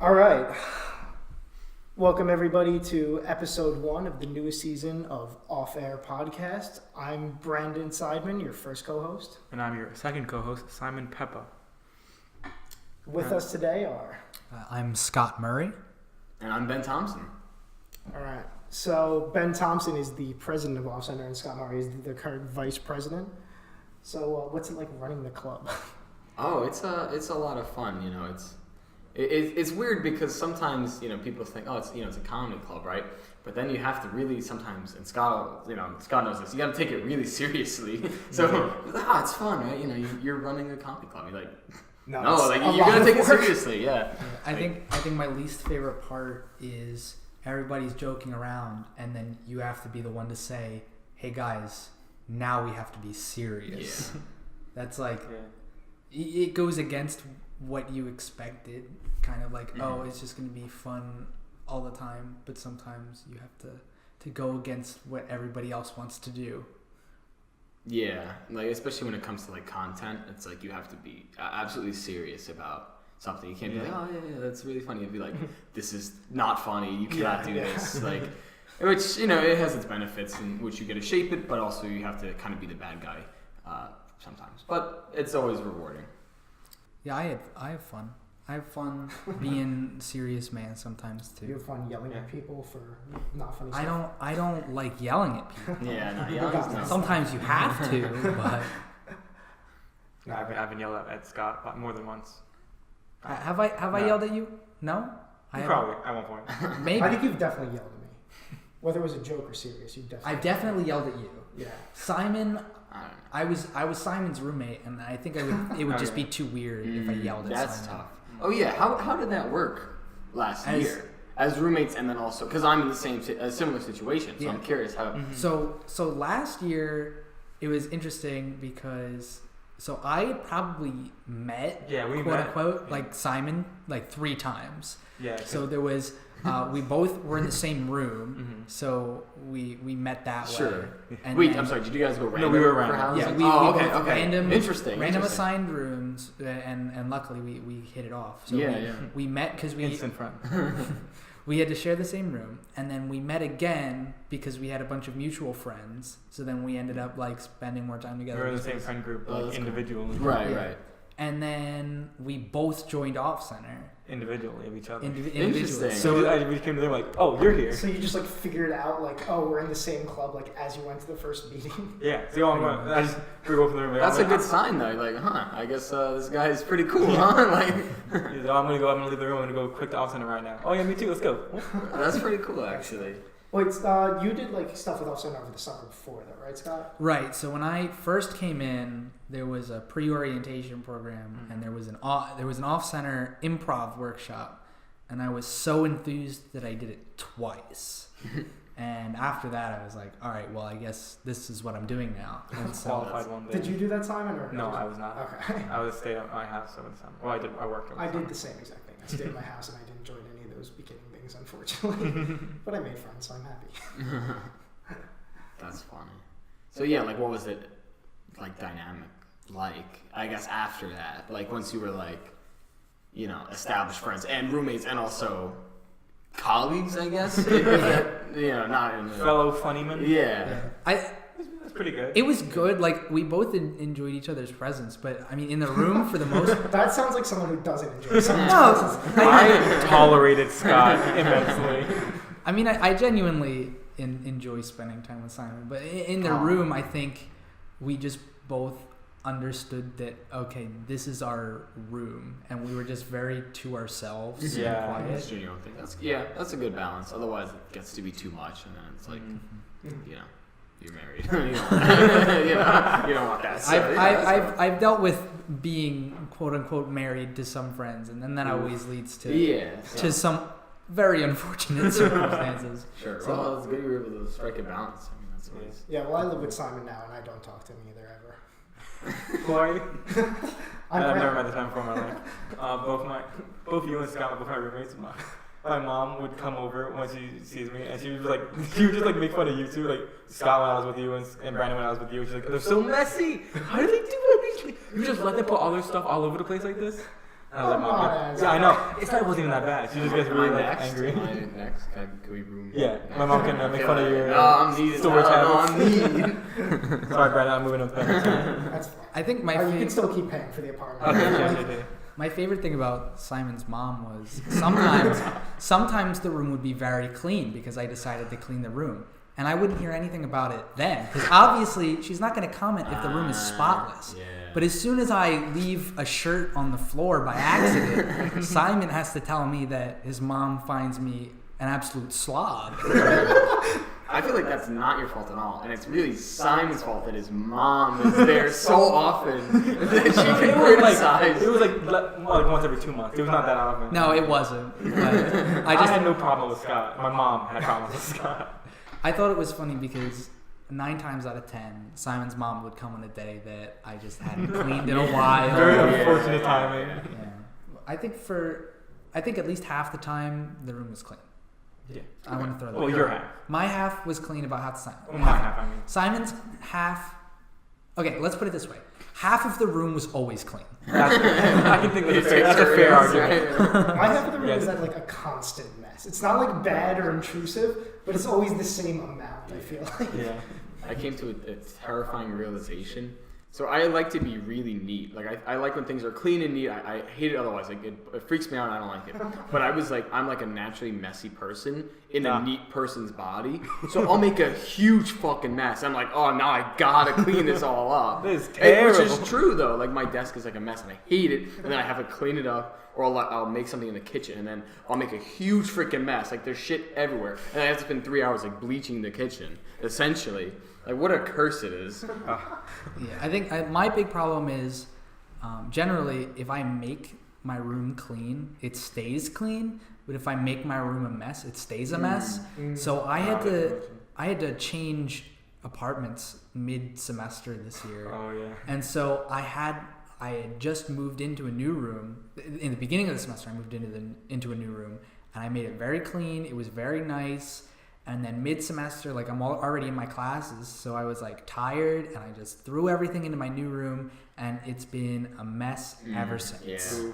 All right. Welcome, everybody, to episode 1 of the newest season of Off Air Podcast. I'm Brandon Seidman, your first co-host. And I'm your second co-host, Simon Pepa. With us today are... I'm Scott Murray. And I'm Ben Thomson. All right. So Ben Thomson is the president of Off Center, and Scott Murray is the current vice president. So what's it like running the club? Oh, it's a lot of fun. You know, it's weird because sometimes people think, oh, it's a comedy club, right? But then you have to really sometimes, and Scott knows this. You got to take it really seriously. So it's fun, right? You're running a comedy club. You're like, no, like you got to take it seriously. Yeah. I think my least favorite part is everybody's joking around, and then you have to be the one to say, "Hey guys, now we have to be serious." Yeah. That's like, it goes against what you expected. Kind of like, oh, it's just going to be fun all the time, but sometimes you have to go against what everybody else wants to do. Yeah, like especially when it comes to like content, it's like you have to be absolutely serious about something. You can't be like, oh yeah, that's really funny. You'd be like, this is not funny. You cannot do this. Like, which it has its benefits in which you get to shape it, but also you have to kind of be the bad guy sometimes. But it's always rewarding. Yeah, I have fun. I have fun being serious man sometimes too. You have fun yelling at people for not funny stuff? I don't like yelling at people. Yeah, sometimes you have to, but I've been yelled at Scott more than once. Have I yelled at you? No? Probably at one point. Maybe. I think you've definitely yelled at me. Whether it was a joke or serious, you've definitely. I've definitely yelled at you. Yeah. Simon, I was Simon's roommate, and I think it would just be too weird if I yelled at Simon. That's tough. Oh yeah, how did that work last year as roommates, and then also because I'm in the similar situation, so I'm curious how. Mm-hmm. So last year it was interesting because I had probably met quote unquote like Simon like 3 times. Yeah. So there was we both were in the same room, so we met that way. Sure. And wait, I'm sorry. Did you guys go random? No, we were random. Yeah, we both okay. Random Interesting. rooms, and luckily we hit it off. So we met because we instant friend. we had to share the same room, and then we met again because we had a bunch of mutual friends. So then we ended up like spending more time together. We were in the same friend group, like individually. Right. And then we both joined Off Center. Individually of each other. Individually. So we came to them like, oh, you're here. So you just like figured out like, oh, we're in the same club like as you went to the first meeting. Yeah. So I just grew up in the room. Like, that's a good sign though. You're like, I guess this guy is pretty cool, huh? Like, I'm gonna leave the room. I'm gonna go quick to Off Center right now. Oh yeah, me too. Let's go. That's pretty cool actually. Wait, you did like stuff with Off Center over the summer before though, right, Scott? Right. So when I first came in, there was a pre-orientation program, and there was an Off Center improv workshop, and I was so enthused that I did it twice. And after that, I was like, all right, well, I guess this is what I'm doing now. And so qualified one day. Did you do that, Simon? Or no, I was not. Okay. I was staying at my house over the summer. Well, I worked over the summer. I did the same exact thing. I stayed at my house, and I didn't join any of those beginning things, unfortunately. But I made friends, so I'm happy. That's funny. So yeah, like what was it like dynamic like, I guess after that? Like once you were like, established friends and roommates and also colleagues, I guess? Not in the... Fellow funnymen? Yeah. That's pretty good. It was good. Like, we both enjoyed each other's presence, but I mean, in the room for the most... That sounds like someone who doesn't enjoy someone's presence. I tolerated Scott immensely. I mean, I genuinely enjoy spending time with Simon, but in the room, I think we just both understood that, okay, this is our room, and we were just very to ourselves and quiet. That's a good balance. Otherwise, it gets to be too much, and then it's like, you're married. you don't want that. So, I've dealt with being quote unquote married to some friends, and then that always leads to some very unfortunate circumstances. Sure. So, well, it's good you were able to strike a balance. I mean, that's nice. Yeah. Well, I live with Simon now, and I don't talk to him either ever. Who are you? I've never met this man before in my life. Both you and Scott were both my roommates. My mom would come over when she sees me, and she would just make fun of you too. Like Scott when I was with you, and Brandon when I was with you. She's like, they're so messy. How do they do it? You just let them put all their stuff all over the place like this? And I was like, Mom, yeah, I know. It wasn't even that bad. She just gets really angry. Next, can we room? Yeah, my mom can make fun of your storage habits. Sorry, Brandon, I'm moving up there. That's fine. I think you can still keep paying for the apartment. Okay. my favorite thing about Simon's mom was sometimes the room would be very clean because I decided to clean the room. And I wouldn't hear anything about it then. Because obviously, she's not going to comment if the room is spotless. Yeah. But as soon as I leave a shirt on the floor by accident, Simon has to tell me that his mom finds me an absolute slob. I feel like that's not your fault at all. And it's really Simon's fault that his mom is there so often that she can criticize. It was like once every 2 months. It was not that often. No, it wasn't. I had no problem with Scott. My mom had problems with Scott. I thought it was funny because 9 times out of 10, Simon's mom would come on a day that I just hadn't cleaned in a while. Very unfortunate timing. Yeah. I think at least half the time the room was clean. Yeah. I want to throw that. Well, your half. My half was clean about half the time. Well, my half, I mean. Simon's half. Okay, let's put it this way. Half of the room was always clean. I can think that's a fair argument. My half of the room is at like a constant mess. It's not like bad or intrusive, but it's always the same amount, I feel like. Yeah. I came to a terrifying realization. So I like to be really neat. Like I like when things are clean and neat. I hate it otherwise. Like it freaks me out and I don't like it. But I'm like a naturally messy person in a neat person's body. So I'll make a huge fucking mess. I'm like, oh, now I gotta clean this all up. This is terrible. Which is true though. Like my desk is like a mess and I hate it. And then I have to clean it up. Or I'll make something in the kitchen and then I'll make a huge freaking mess. Like there's shit everywhere. And I have to spend 3 hours like bleaching the kitchen, essentially. Like what a curse it is. Yeah, I think my big problem is generally if I make my room clean, it stays clean. But if I make my room a mess, it stays a mess. So I had to change apartments mid-semester this year. Oh yeah. And so I had just moved into a new room. In the beginning of the semester, I moved into a new room, and I made it very clean. It was very nice. And then mid-semester, like I'm already in my classes, so I was like tired, and I just threw everything into my new room, and it's been a mess ever since. Yeah.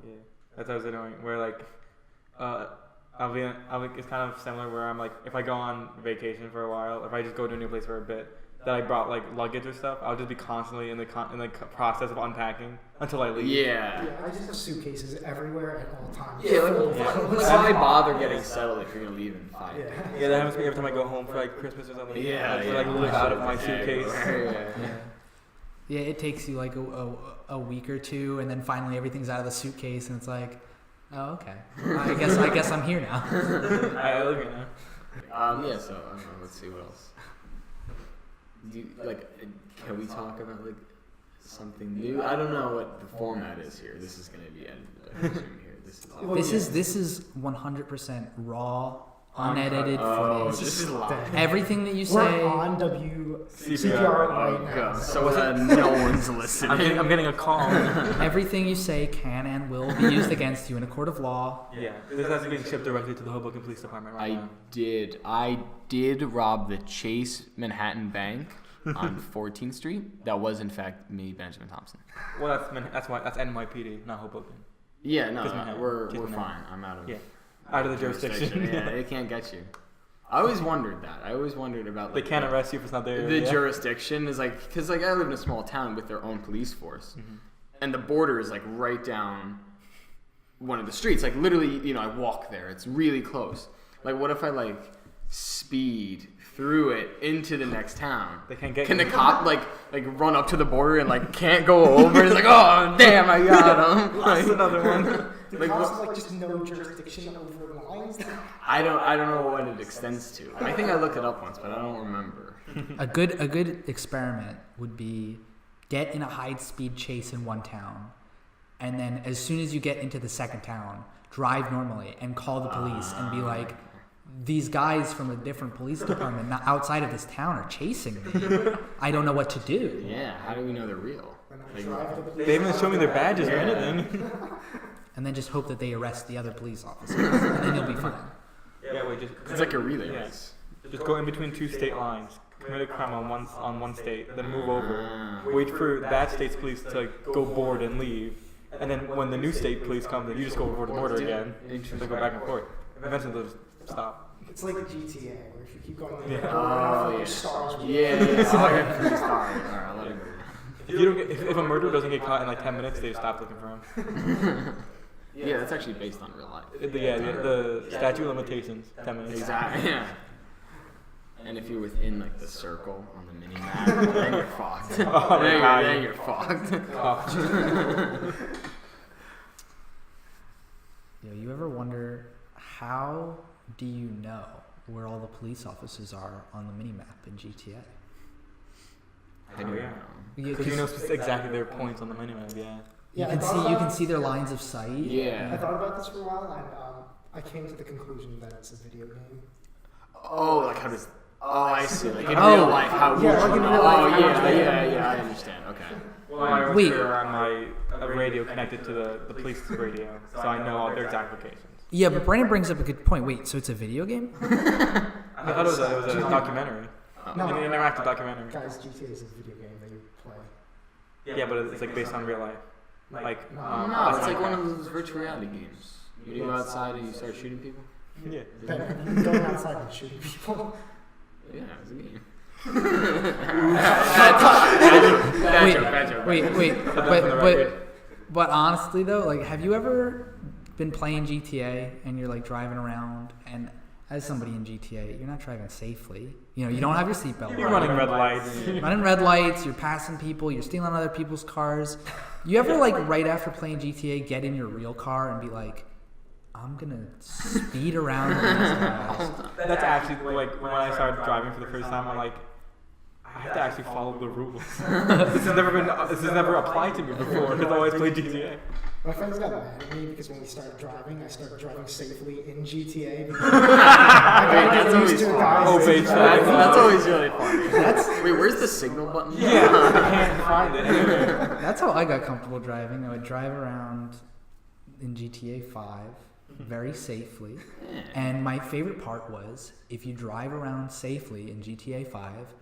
Yeah. That's always annoying. Where like, it's kind of similar. Where I'm like, if I go on vacation for a while, if I just go to a new place for a bit, that I brought like luggage or stuff, I'll just be constantly in the process of unpacking until I leave. Yeah. I just have suitcases everywhere at all times. Yeah, why bother getting settled if you're gonna leave in 5 days? Yeah, that happens to me every time I go home for like Christmas or something. Yeah, I like live out of my suitcase. Yeah, it takes you like a week or two, and then finally everything's out of the suitcase, and it's like, oh, okay. I guess I'm here now. I live here now. Yeah. So I don't know. Let's see what else. Can we talk about like something new? I don't know what the format is here. This is gonna be edited, I presume here. This is 100% raw, unedited footage. This is live. Everything that you say. We're on CPR right now. So no one's listening. I'm getting a call. Everything you say can and will be used against you in a court of law. Yeah, this has been shipped directly to the Hoboken Police Department right now. I did rob the Chase Manhattan Bank on 14th Street. That was in fact me, Benjamin Thomson. Well, that's NYPD, not Hoboken. Yeah, no, we're Manhattan. fine. I'm out of the jurisdiction. Yeah, they can't get you. I always wondered that. I always wondered about they can't arrest you if it's not there. The jurisdiction is like, because like I live in a small town with their own police force, and the border is like right down one of the streets. Like literally, I walk there. It's really close. Like, what if I like speed through it into the next town? They can't get Can you. the cop like run up to the border and like can't go over? It's like, oh damn, I got him. That's another one. The cops like just no jurisdiction over lines. I don't know what it extends to. I think I looked it up once, but I don't remember. A good experiment would be get in a high-speed chase in one town, and then as soon as you get into the second town, drive normally and call the police and be like, these guys from a different police department not outside of this town are chasing me. I don't know what to do. Yeah, how do we know they're real? They haven't shown me their badges or anything. And then just hope that they arrest the other police officers, and then you'll be fine. Yeah, wait, it's like a relay race. Just go in between two state lines, commit a crime on one state, then move over, wait for that state's police to go board and leave, and And then when the new state police come, then you just go over the border again. Interesting. They go back and forth. Eventually they'll just stop. It's like GTA, where if you keep going, Yeah. your stars. Yeah. I get 3 stars. Alright, I'll let it go. If you don't get, if a murderer doesn't get caught in like 10 minutes, they just stop looking for him. Yeah, that's actually based on real life. The statute of limitations, 10 minutes. Exactly. Yeah. And if you're within like the circle on the mini map, then you're fucked. Then you're fucked. You ever wonder how do you know where all the police officers are on the mini map in GTA? I do. Because you know exactly their points on the minimap, yeah. You can see their lines of sight. Yeah. I thought about this for a while, and I came to the conclusion that it's a video game. Oh, like how does? Oh, I see. Like in real life, how? Yeah, like in real life. Yeah. I understand. Okay. Well, I was Wait. sure on my radio connected to the police radio, so I know all their exact locations. Yeah, but Brandon brings up a good point. Wait, so it's a video game? I thought it was a documentary. No. An interactive documentary. Guys, GTA is a video game that you play. Yeah, but it's like based on real life. Like, No, it's like one of those virtual reality games. You go outside and you start shooting people. Yeah. Going outside and shooting people. Yeah, it's a game. Wait. But honestly though, like, have you ever been playing GTA and you're like driving around, and as somebody in GTA, you're not driving safely. You know, you don't have your seatbelt. You're running red lights. Running red lights. You're passing people. You're stealing other people's cars. You ever like right after playing GTA get in your real car and be like, I'm gonna speed around these guys. That's actually like when I started driving for the first time. I'm like, I have to actually follow the rules. This has never applied to me before because I always played GTA. My friends got mad at me because when we started driving, I started driving safely in GTA. That's always fun. That's always really funny. Wait, where's the signal button? Yeah, I can't find it anywhere. That's how I got comfortable driving. I would drive around in GTA 5 very safely. And my favorite part was if you drive around safely in GTA 5,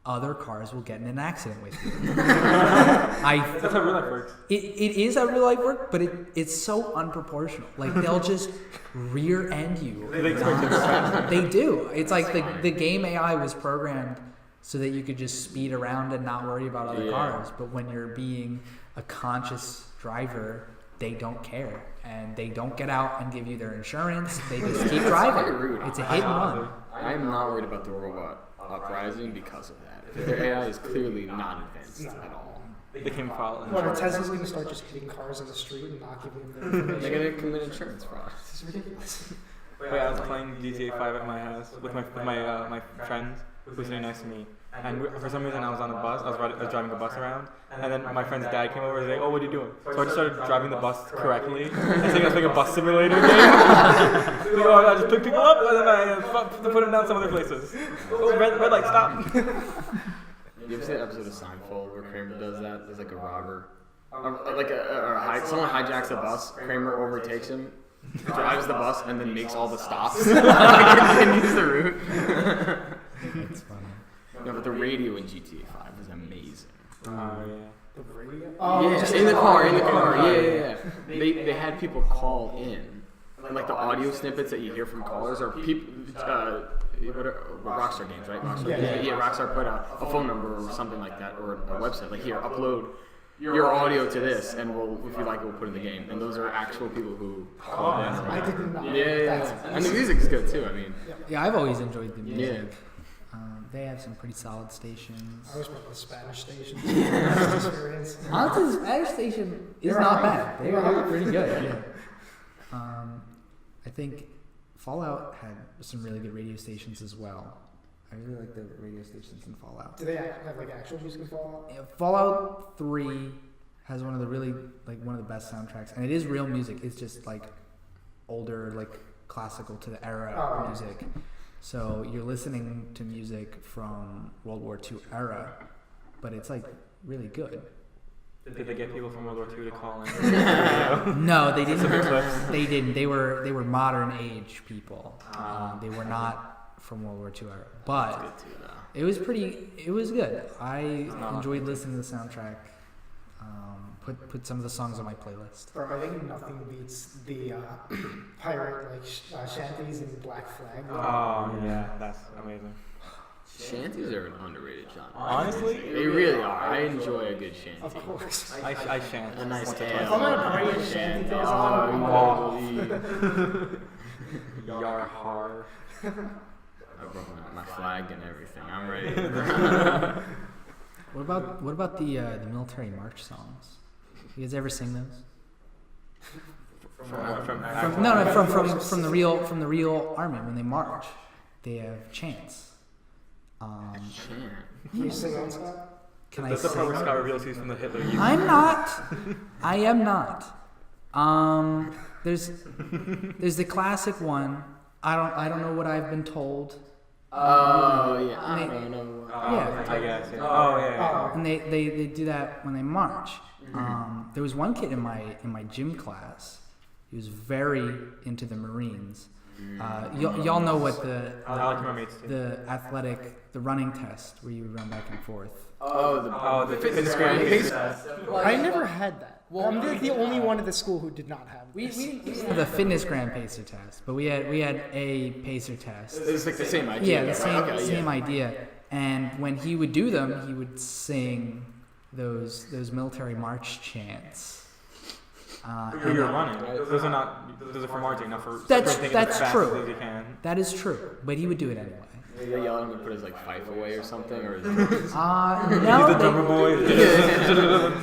other cars will get in an accident with you. That's how real life works. It is how real life works, but it's so unproportional. Like, they'll just rear end you. They do. It's like the game AI was programmed so that you could just speed around and not worry about other cars. But when you're being a conscious driver, they don't care. And they don't get out and give you their insurance. They just keep driving. It's a hit and run. I am not worried about the robot uprising because of that. Their AI is clearly not advanced at all. They can follow. Well, Tesla's going to start just hitting cars on the street and not giving them their information. They're going to commit insurance fraud. This is ridiculous. Wait, I was playing GTA 5 at my house with my friends who was sitting next to me. And for some reason I was on a bus. I was driving the bus around. And then my friend's dad came over and was like, oh, what are you doing? So I just started driving the bus correctly. I think I was playing a bus simulator game. I just picked people up and then I put them down some other places. Oh, red light, stop. You ever see that episode of Seinfeld where Kramer does that? There's like a robber. Someone hijacks a bus, Kramer overtakes him, drives the bus, and then makes all the stops. Continues the route. That's funny. No, but the radio in GTA 5 is amazing. Oh, yeah. The radio? Oh, Yeah, just in the car. Yeah. They had people call in. And like the audio snippets that you hear from callers are people, Rockstar games, right? Rockstar put out a phone number or something like that, or a website. Like, here, upload your audio to this, and if you like it, we'll put it in the game. And those are actual people who call in. I didn't know. Yeah. And the music is good too. I mean, Yeah, I've always enjoyed the music. Yeah. They have some pretty solid stations. I was with the Spanish station. Experience. Honestly, the Spanish station is not bad. They are pretty good. Yeah. I think Fallout had some really good radio stations as well. I really like the radio stations in Fallout. Do they have like actual music in Fallout? Yeah, Fallout 3 has one of the best soundtracks, and it is real music. It's just like older, like classical to the era music. So you're listening to music from World War II era, but it's like really good. Did they get people from World War II to call in? No, they didn't. They didn't. They were modern age people. They were not from World War II era, but it was good. I enjoyed listening to the soundtrack. put some of the songs on my playlist. Bro, I think nothing beats the pirate shanties and Black Flag. Oh yeah, that's amazing. Shanties are an underrated genre. Honestly, They really are. I enjoy a good shanty. Of course. I shan't. A nice If tale. I'm at a party and shanty goes on, Yar har. I brought my flag and everything. I'm ready. What about the military march songs? You guys ever sing those? From the real army when they march, they have chants. Can you sing on Scott? Can I That's the part where sing? Scott reveals he's from the Hitler Youth. I'm not. I am not. There's the classic one. I don't know what I've been told. Oh yeah. I They- don't know. Yeah. I guess. Yeah. Oh yeah. And they do that when they march. There was one kid in my gym class. He was very into the Marines. Y'all know what I like my mates too. the running test where you run back and forth. The fitness grade. I never had that. Well, I'm like the only one at the school who did not have this. The fitness gram pacer test, but we had a pacer test. It's like the same idea. Yeah, the right? same idea. And when he would do them, he would sing those military march chants. You're running. Those are for marching, not for That's sprinting as fast true. as you can. That is true, but he would do it anyway. Did they yell at him to put his like fife away or something, or is it No, He's the drummer boy.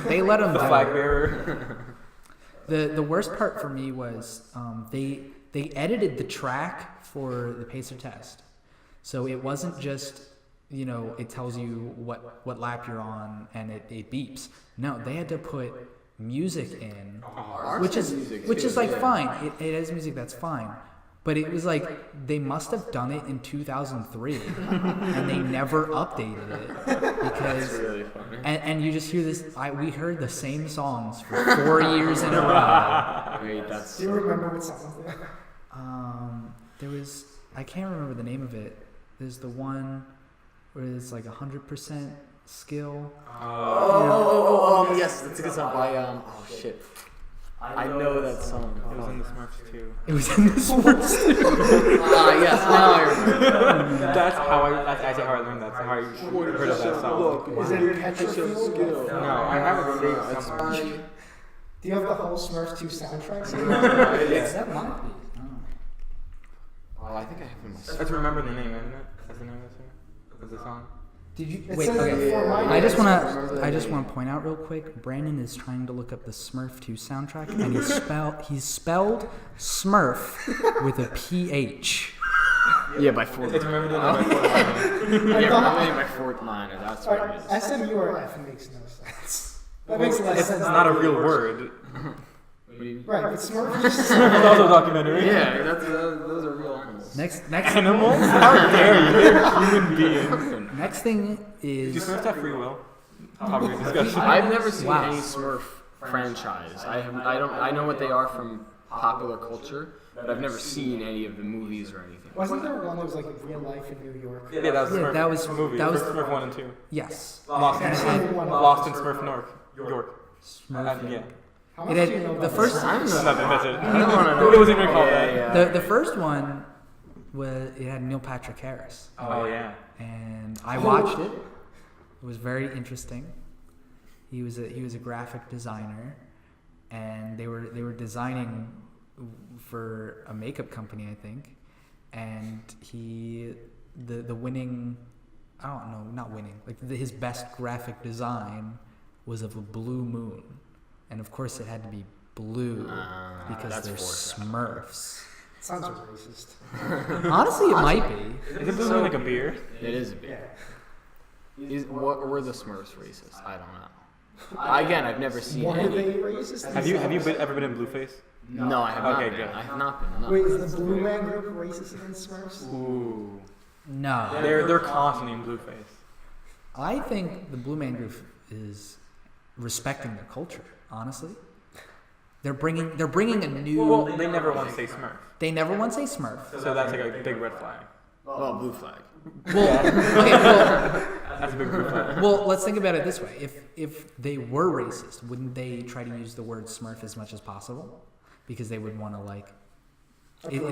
they let him The do flag it. bearer. The worst part for me was they edited the track for the pacer test, so it wasn't just it tells you what lap you're on and it beeps. No, they had to put music in, which is like fine. It has music, that's fine. But it was like they must have done it in 2003, and they never updated it because. That's really funny. And you just hear this. We heard the same songs for 4 years in a row. Wait, that's. Do you remember what song? There was, I can't remember the name of it. There's the one where it's like 100% skill. Yes, that's a good song by oh shit. I know that song. It was in the Smurfs too. It was in the sports. Yes, now I remember. That's actually how I learned that. That's how I heard of that song. Is it Petra? No, I haven't saved It's somewhere. by. Do you have the whole Smurfs 2 soundtrack? That might be. Oh, I think I have it in my. That's Remember the Name, isn't it? That's the name of the song. Did you It wait? says Okay. for my I just days. want to point out real quick. Brandon is trying to look up the Smurf 2 soundtrack, and he's spelled Smurf with a PH. Yeah, by four. It's Remember the Name by Fort Yeah, remember my fourth liner. That's what it is. SMU or F makes no sense. That makes less It's sense. not a real word. What do you- Right, but Smurf is It's also a documentary. Yeah, those are real animals. Next Animals? How dare you? They're human beings. next thing Do is Smurfs have free will? Topic of discussion. I've never seen Wow. any Smurf franchise. I know what they are from popular culture, but I've never seen any of the movies or anything. Wasn't there one that was like real life in New York? Yeah, that was Yeah, Smurf. that was- movie. that was- Smurf 1 and 2. yes. Lost in Smurf York. Smurf. Yeah. How It much had- do you know the about first- this? Nothing, that's it. I don't want to know. It wasn't even called that. Yeah. The first one was it had Neil Patrick Harris, Oh, yeah. and I watched it. It was very interesting. He was a graphic designer, and they were designing for a makeup company, I think, and the winning, I don't know, not winning, like his best graphic design was of a blue moon, and of course it had to be blue because that's they're foreshadowing. Smurfs. Sounds racist. Honestly, it might be. Is it blue like a beer? It is a bit. Yeah. What were the Smurfs racist? I don't know. Again, I've never seen Were any. they racist? Have you ever been in Blueface? No, I have not Okay, been. good. I have not been. No. Wait, is the Blue Man Group racist against Smurfs? Ooh. No. They're constantly in Blueface. I think the Blue Man Group is respecting their culture. Honestly, they're bringing a new. Well, they never want to say Smurf. They never once say Smurf. So that's like a big red flag. Well, blue flag. Well, okay, well, That's a big proof. Well, let's think about it this way. If they were racist, wouldn't they try to use the word Smurf as much as possible? Because they would want to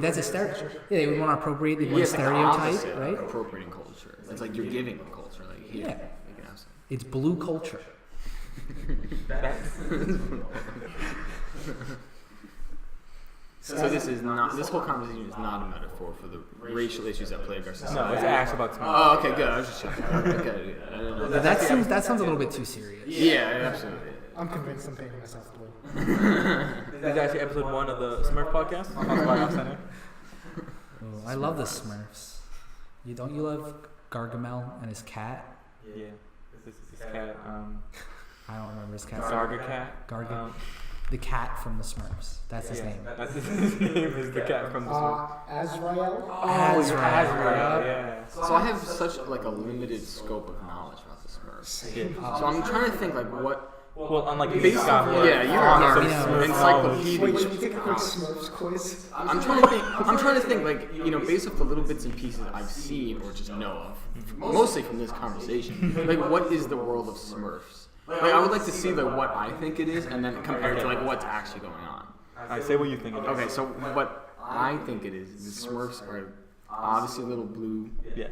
that's a stereotype. Yeah, they would want to appropriate. They want to stereotype, right? Appropriating culture. It's like you're giving them culture. Like here, Yeah. you can have some. It's blue culture. So this is not. This whole conversation is not a metaphor for the racial issues that plague our society. No, it's actually about Smurfs. Oh, okay, good. I was just checking. Okay, I don't know. That sounds a little bit too serious. Yeah, absolutely. I'm convinced I'm painting myself blue. This is actually episode 1 of the Smurf podcast. Oh, I love the Smurfs. You love Gargamel and his cat? Yeah. This cat. I don't remember his cat. Garga cat. The cat from the Smurfs. That's his name. That's his name. Is the cat from the Smurfs. Azrael? Azrael. Yeah. So I have such like a limited scope of knowledge about the Smurfs. So I'm trying to think like what. Well, unlike you, Based Scott, on, where yeah, you're on a some Smurf encyclopedia. Wait, should we take a quick Smurfs quiz? I'm trying to think like, you know, based off the little bits and pieces I've seen or just know of, mostly from this conversation, like what is the world of Smurfs? Like I would like to see like what I think it is and then compare it to like what's actually going on. I say what you think it is. Okay, so what I think it is the Smurfs are obviously little blue Yes.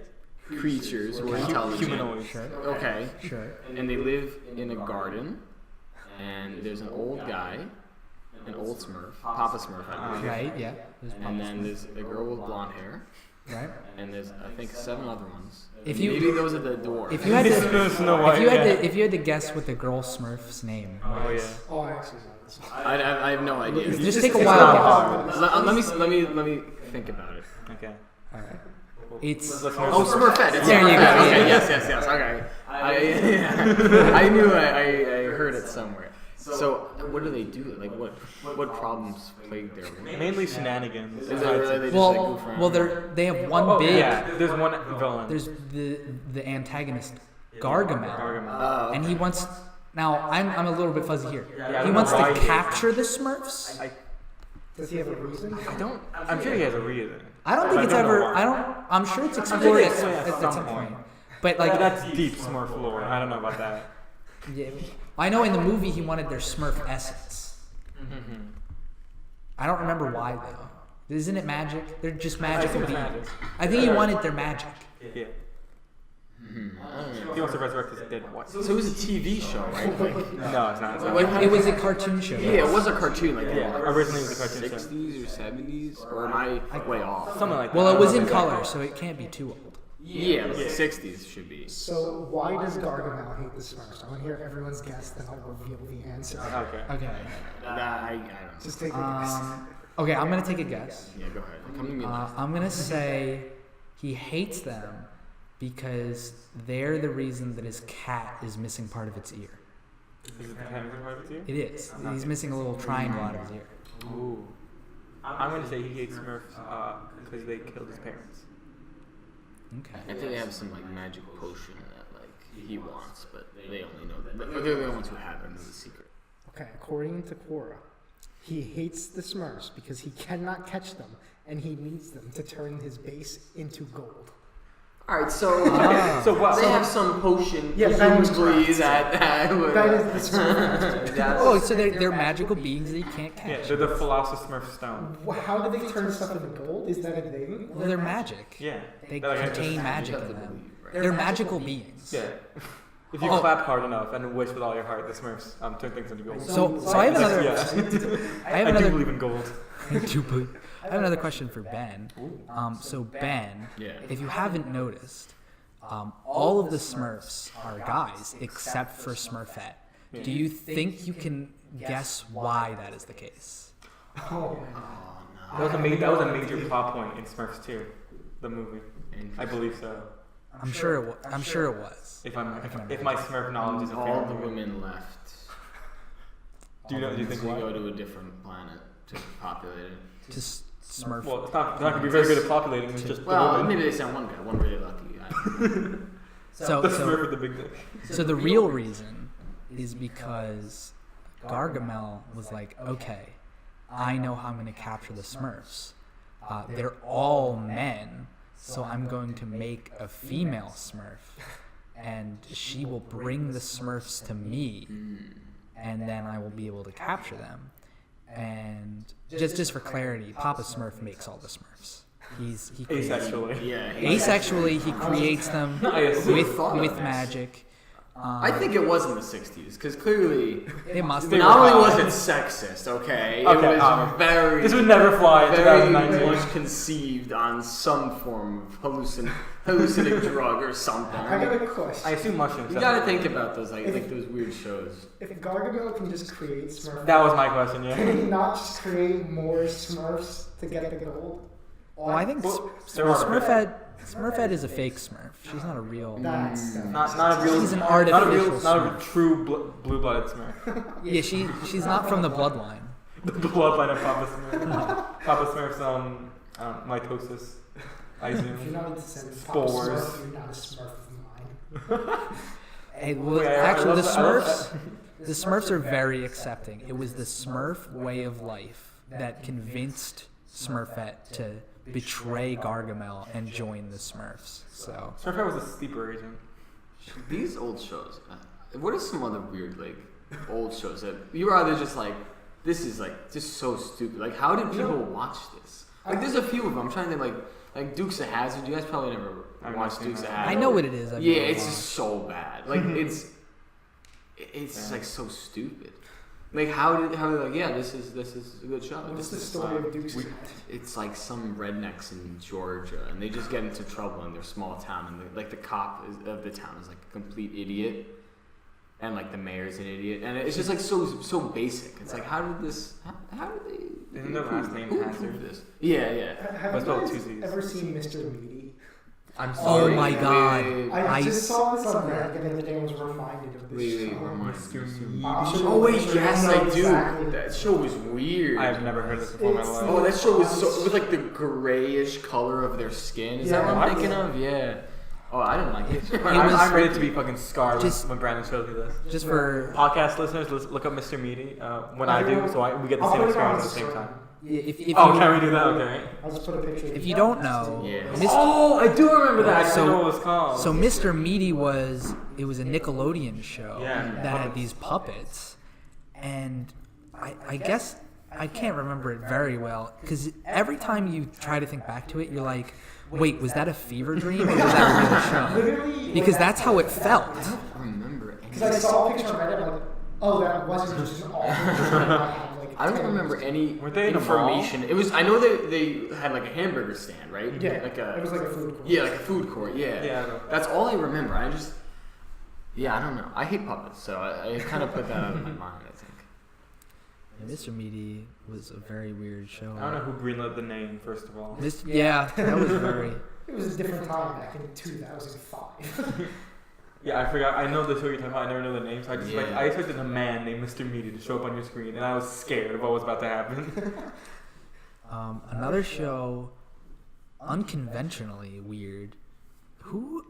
creatures who are intelligent. Humanoids. Sure. Okay. Sure. And they live in a garden, and there's an old guy, an old Smurf, Papa Smurf, I believe. Right, yeah. There's And then there's a girl with blonde hair, right? and there's I think 7 other ones. If you- Maybe those are the dwarves. If you had to, Snow White. if you had to guess what the girl Smurf's name Oh was, yeah. Oh, I actually know this one. I have no idea. just take a It's wild not guess. hard. Let me think about it. Okay. All right. It's Oh, Smurfette. It's There you go, Smurfette. Okay, yeah. yes. Okay. I knew I heard it somewhere. So what do they do? Like what problems plague their world? Mainly shenanigans. Is it really they just like goof around? well, they have one big. Yeah, there's one villain. There's the antagonist Gargamel, Gargamel. and he wants. Now I'm a little bit fuzzy here. Yeah, I He don't wants know why to he- capture the Smurfs. Does he have a reason? I'm sure he has a reason. I don't think it's don't know ever. why. I'm sure it's sure explored they at explain it at some some point. point. But like, That's deep Smurf lore. I don't know about that. yeah, I know in the movie he wanted their Smurf essence. I don't remember why though. Isn't it magic? They're just magical it's beings. magic. I think he wanted their magic. Yeah. I don't know. He wants to resurrect his dead wife. So it was a TV show, right? No, it's not. It's not. It was a cartoon show. Yeah, it was a cartoon, like Yeah, originally it was a cartoon show. 60s or 70s, or am I way off? Something like that. Well, it was in color, so it can't be too old. Yeah, but the 60s should be. So why does Gargamel hate the Smurfs? I want to hear everyone's guess, then I'll reveal the answer. Okay. Okay. I don't know. Just take a guess. Okay, I'm gonna take a guess. Yeah, go ahead. Come to me next. I'm gonna say he hates them because they're the reason that his cat is missing part of its ear. Is it the kind of part of it too? It is. He's missing a little triangle out of his ear. Ooh. I'm going to say he hates Smurfs because they killed his parents. Okay. I think they have some like magic potion that like he wants, but they only know that. But they're the only ones who have it, and know the secret. Okay, according to Quora, he hates the Smurfs because he cannot catch them, and he needs them to turn his base into gold. All right, so So what? they have some potion, Yeah, that was presumably correct. that would. That is the Smurf. Oh, so they're magical beings that you can't Yeah, catch. they're the Philosopher's Smurf stone. How do they turn stuff into gold? Is that a thing? Well, they're magic. Yeah. They They're like contain just- magic You have in to them. believe, right? They're magical beings. Yeah. If you Oh. clap hard enough and wish with all your heart, the Smurfs turn things into gold. So I have another. Yeah. I have I do another. believe in gold. I have another question for Ben. So Ben, Yeah. if you haven't noticed, all of the Smurfs are guys except for Smurfette. Do you think you can guess why that is the case? Oh, That was a major plot point in Smurfs 2, the movie. I believe so. I'm sure it. I'm sure it was. If my Smurf knowledge is a All the fair. women left. Do you think to why? go to a different planet to populate it? To Smurf. Well, it's not going to be very good at populating. It's just the Well, woman. maybe they sent one guy, one really lucky guy. So The Smurf with the big dick. So the real reason is because Gargamel was like, okay, I know how I'm going to capture the Smurfs. They're all men, so I'm going to make a female Smurf, and she will bring the Smurfs to me, and then I will be able to capture them. And just for clarity, Papa Smurf makes all the Smurfs. He creates Asexually. Yeah. Asexually, he creates them with magic. I think it was in the 60s, because clearly, It must They be. were not only hot. was it sexist, okay, Okay, it was very, This would never fly in very 2019. much conceived on some form of hallucinogenic drug or something. I got a question. I assume mushrooms. You gotta think about those, like those weird shows. If Gargamel can just create Smurfs, That was my question, yeah. can he not just create more Smurfs to get the gold? Well, I think Well, there are- Smurfette is a fake Smurf. She's not a real. That's Not a real. She's an not a artificial not a Smurf. true blue-blooded Smurf. Yeah, she's not from the bloodline. The bloodline of Papa Smurf. Papa Smurf's mitosis. I If assume. you're not into Papa Spores. Smurf, you're not a Smurf of mine. Hey, well, Wait, I actually, love the that- I love Smurfs, the Smurfs are very accepting. It was the Smurf way of life that convinced Smurfette to betray Gargamel and join the Smurfs. So Smurfette was a sleeper agent. These old shows. What are some other weird like old shows that you were either just like, this is like just so stupid. Like, how did people watch this? Like, there's a few of them. I'm trying to think like Dukes of Hazzard. You guys probably never I've watched never Dukes of seen Hazzard. I know what it is. I've Yeah, never it's watched. just so bad. Like it's just like so stupid. Like how did like yeah, this is a good show. What's the This is story of Duke's we- It's like some rednecks in Georgia, and they just get into trouble in their small town, and the cop of the town is like a complete idiot, and like the mayor's an idiot, and it's just like so basic. It's like how did they? Isn't their last name who Hazard? approved this? Yeah. Have That's you about guys two Z's. ever seen Mr. Meaty? I'm Oh sorry. my God. I I just saw this on Wait. Reddit the other day and was reminded of this Wait, show. remind me. Oh wait, yes, I do. Exactly. That show was weird. I have never heard this before in my It's- life. Oh, that show was so with like the grayish color of their skin. Is that what I'm Yeah. thinking of? Yeah. Oh, I didn't like it. I'm ready to be fucking scarred Just- when Brandon shows me this. Just for Podcast listeners, look up Mr. Meaty when I do, so we get the I'll same put it on experience at the same Instagram. time. if Oh, you, can we do that? Okay. I'll just put a picture. if you don't know, Yeah. Oh, I do remember that. I So- don't know what it was called. so Mr. Meaty was a Nickelodeon show Yeah. that had these puppets, and I guess I can't remember it very well because every time you try to think back to it, you're like, wait, was that a fever dream or was that a real show? Literally, Because that's how it felt. I don't remember Because I any. saw a picture on Reddit, I'm like, oh, that wasn't just an awful. I don't remember any Were they in a mall? information. It was. I know they had like a hamburger stand, right? Yeah, Like it was like a food court. Yeah, like a food court. Yeah. Yeah, I know. That's all I remember. I don't know. I hate puppets, so I kind of put that out of my mind. I think. Mr. Meaty was a very weird show. I don't know who greenlit the name, first of all. Yeah, that was very. It was a different time back in 2005. Yeah, I forgot. I know the show you're talking about. I never know the name, so Yeah. I expected a man named Mr. Meaty to show up on your screen, and I was scared of what was about to happen. Another show, unconventionally weird. Who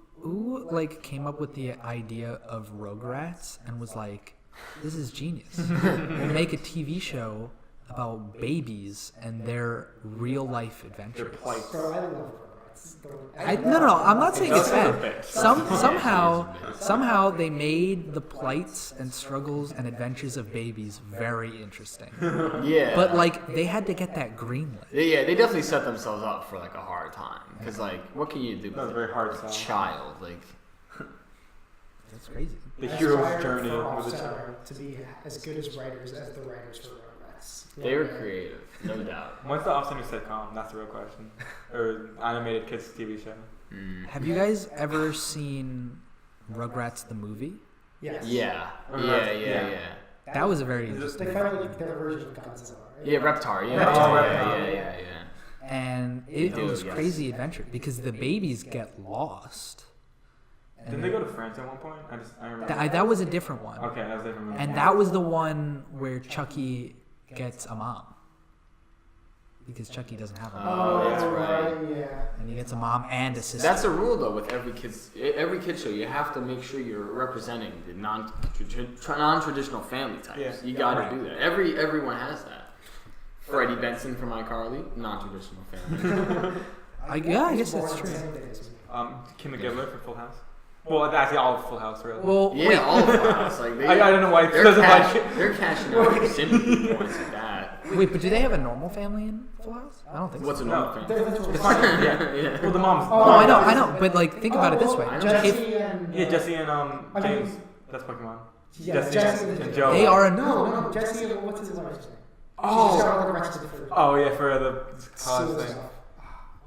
like came up with the idea of Rugrats and was like, "This is genius. We'll make a TV show about babies and their real life Their adventures." plight. Bro, I love Rugrats. No. I'm not saying it's That's a bad. bit. Somehow they made the plights and struggles and adventures of babies very interesting. Yeah. But like they had to get that greenlit. Yeah, they definitely set themselves up for like a hard time because like, what can you do That was a with very hard a sell. child? Like, That's crazy. The I hero's aspire journey for with a child. Offset to be as good as writers as the writers for Rugrats. they were creative, no doubt. When's the off-center sitcom? That's the real question. Or animated kids TV show. Have you guys ever seen Rugrats the movie? Yes. Yeah. Rugrats, Yeah. That was a very They interesting. kind of like their version of Godzilla, right? Yeah, Reptar. Yeah, Reptar. yeah. And it They do, was yes. crazy adventure because the babies get lost. Didn't they go to France at one point? I remember. That was a different one. Okay, that was a different movie. And that was the one where Chucky gets a mom. Because Chucky doesn't have a mom. Oh, that's right. Yeah. And he gets a mom and a sister. That's a rule though with every kid show. You have to make sure you're representing the non-traditional family types. Yeah. You got to Right. do that. Everyone has that. Freddie Benson from iCarly, non-traditional family. I guess He's that's born true. the same day as me. Kim McGibbler for Full House. Well, actually, all of Full House, really. Well, Yeah, wait. all of us. Like I don't know why. they're cashing out sympathy points like that. Wait, but do they have a normal family in Full House? I don't think What's so. a normal No. family? It's fine. Yeah. Well, the mom's. Oh, No, I know, but like, think about it this way. I know. Jesse and Jesse and I James. mean- That's Pokemon. Yeah, Jesse and Joe. They are a no, Jesse and what's his wife's name? Oh. She's got like arrested for Oh yeah, for the cause suicide thing. stuff.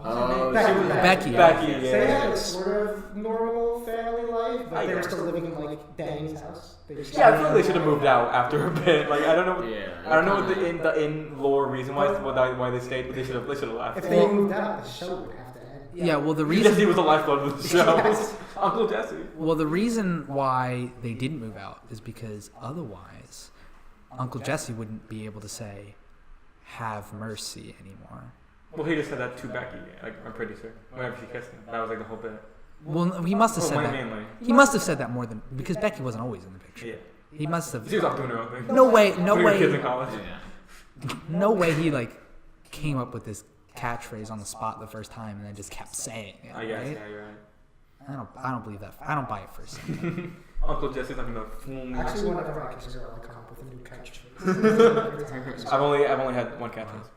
Oh, Becky. Becky. So they had Yeah. like sort of normal family life, but I they were guess. still living in like Danny's house. They just Yeah, I feel like they should have moved out after a bit. Like I don't know. Yeah. I don't know what the in lore reason why they stayed, but they should have left. If they moved out, the show would have to end. Yeah, well, the Jesse reason was the lifeblood of the show. Yes. Uncle Jesse. the reason why they didn't move out is because otherwise, Uncle Jesse wouldn't be able to say, "Have mercy" anymore. Well, he just said that to Becky. Like I'm pretty sure. Whenever she kissed him, that was like the whole bit. Well, he must have said that. Mainly. He must have said that more than because Becky wasn't always in the picture. Yeah. He must have. She was off doing her own thing. No way, Putting her kids in no college. way he like came up with this catchphrase on the spot the first time and then just kept saying it. I guess. right? Yeah, you're right. I don't believe that. I don't buy it for a second. Uncle Jesse's not gonna fool me. Actually, whenever I kiss a girl, I come up with a new catchphrase. I've only had one catchphrase.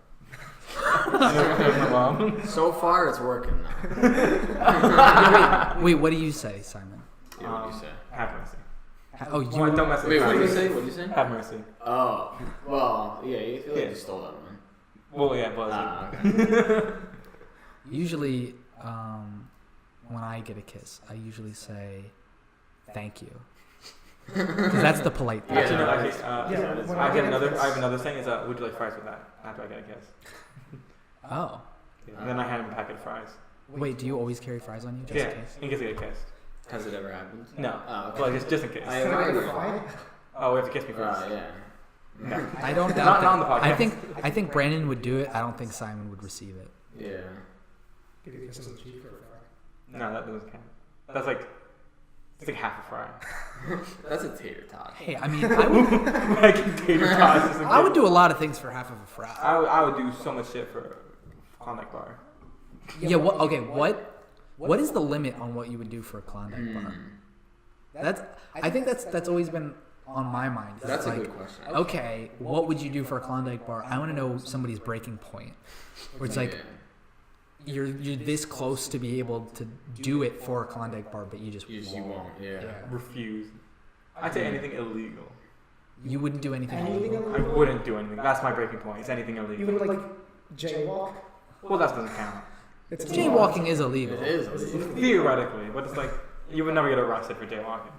My mom. So far, it's working now. wait, what do you say, Simon? Yeah, what do you say? Have mercy. Oh, you. Well, don't mess with Wait, me. what do you say? What do you say? Have mercy. Oh, well, yeah, you feel like Yeah. you stole that one. Well, yeah, but Okay. Usually, when I get a kiss, I usually say, "Thank you," because that's the polite thing. actually, no, Yeah. actually, I have another thing. Is would you like fries with that? After I get a kiss. Oh, And then I hand him a packet of fries. wait, do you always carry fries on you just Yeah, in case? in case I get kissed. Has it ever happened? No. Oh, okay. Well, just in case. I- Can I get a fry? Oh, we have to kiss me first. Yeah. No. I don't Not doubt on the that. podcast. I think Brandon would do it. I don't think Simon would receive it. Yeah. Give you a kiss on the cheek for a fry. No, that doesn't count. That's like it's like half a fry. That's a tater tot. Hey, I mean, I would, Like tater tots. just in I would case. do a lot of things for half of a fry. I would do so much shit for Klondike bar. Yeah. What? Okay. What is the limit on what you would do for a Klondike bar? That's. I think that's always been on my mind. It's That's a like, good question. okay, what would you do for a Klondike bar? I want to know somebody's breaking point, where it's like you're this close to be able to do it for a Klondike bar, but you just You won't. won't, yeah. Refuse. I'd say anything illegal. You wouldn't do anything. Anything illegal? I wouldn't do anything. That's my breaking point. It's anything illegal. Even like jaywalk. Well, that doesn't count. It's Jaywalking is illegal. It is. illegal. Theoretically, but it's like you would never get arrested for jaywalking.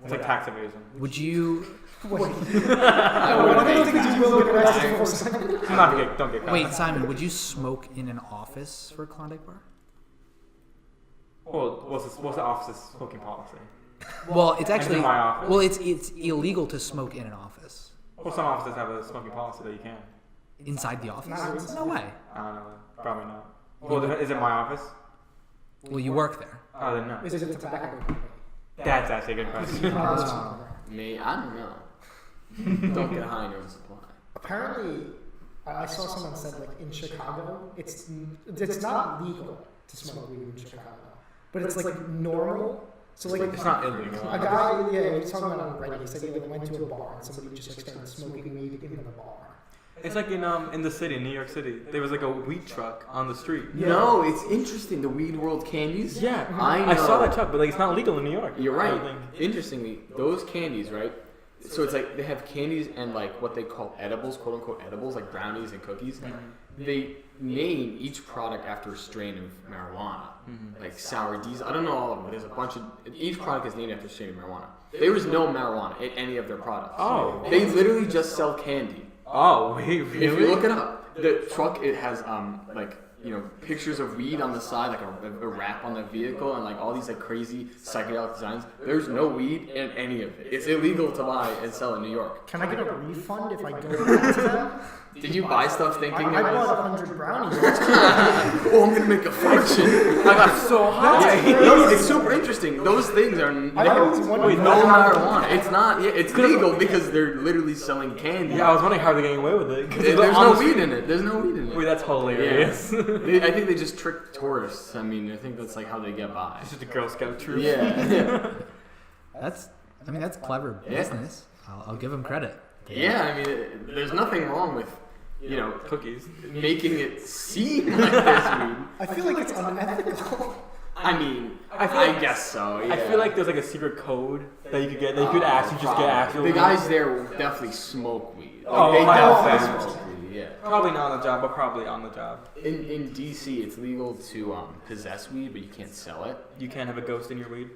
It's like tax evasion. Would you? Wait. I One of wouldn't the make things you will get arrested for. Don't get caught. Wait, Simon. Would you smoke in an office for a Klondike bar? Well, what's the office's smoking policy? Well, it's In actually. my office. Well, it's illegal to smoke in an office. Well, some offices have a smoking policy that you can. Inside the office? Not No way. I don't know. Probably not. Well, is it my office? Well, you work there. Oh, then no. Is it a tobacco company? That's actually a good question. Me, I don't know. Don't get high in your own supply. Apparently, I saw someone said like in Chicago, it's not legal to smoke weed in Chicago, but it's like normal. So like It's not illegal. a guy, yeah, he was talking about it on Reddit. He said he like went to a bar and somebody just like started smoking weed in the bar. It's like in the city, New York City. There was like a weed truck on the street. Yeah. No, it's interesting. The Weed World candies. Yeah, I know. saw that truck, but like it's not legal in New York. You're I right. don't think. Interestingly, those candies, right? So it's like they have candies and like what they call edibles, quote unquote edibles, like brownies and cookies. They name each product after a strain of marijuana, like sour diesel. I don't know all of them, but there's a bunch of. Each product is named after a strain of marijuana. There is no marijuana in any of their products. Oh. They literally just sell candy. Oh wait, really? If you look it up, the truck it has like pictures of weed on the side, like a wrap on the vehicle, and like all these like crazy psychedelic designs. There's no weed in any of it. It's illegal to buy and sell in New York. Can I get a refund if I go back to them? Did you buy stuff thinking? I bought 100 brownies. Oh, I'm gonna make a fortune. I got so high. No, it's super interesting. Those things are no marijuana. It's not. Yeah, it's legal because they're literally selling candy. Yeah, I was wondering how they're getting away with it. There's no weed in it. There's no weed in it. Wait, that's hilarious. Yeah. I think they just trick tourists. I mean, I think that's like how they get by. It's just a Girl Scout troop. Yeah. That's clever business. I'll give them credit. Yeah, I mean, there's nothing wrong with, cookies. making it seem like there's weed. I feel like it's unethical. I mean, I guess so. Yeah. I feel like there's like a secret code that you could get. That you could actually just get actual. The guys there will definitely smoke weed. Oh, they definitely definitely smoke weed. Yeah. Probably not on the job, but probably on the job. In DC, it's legal to possess weed, but you can't sell it. You can't have a ghost in your weed.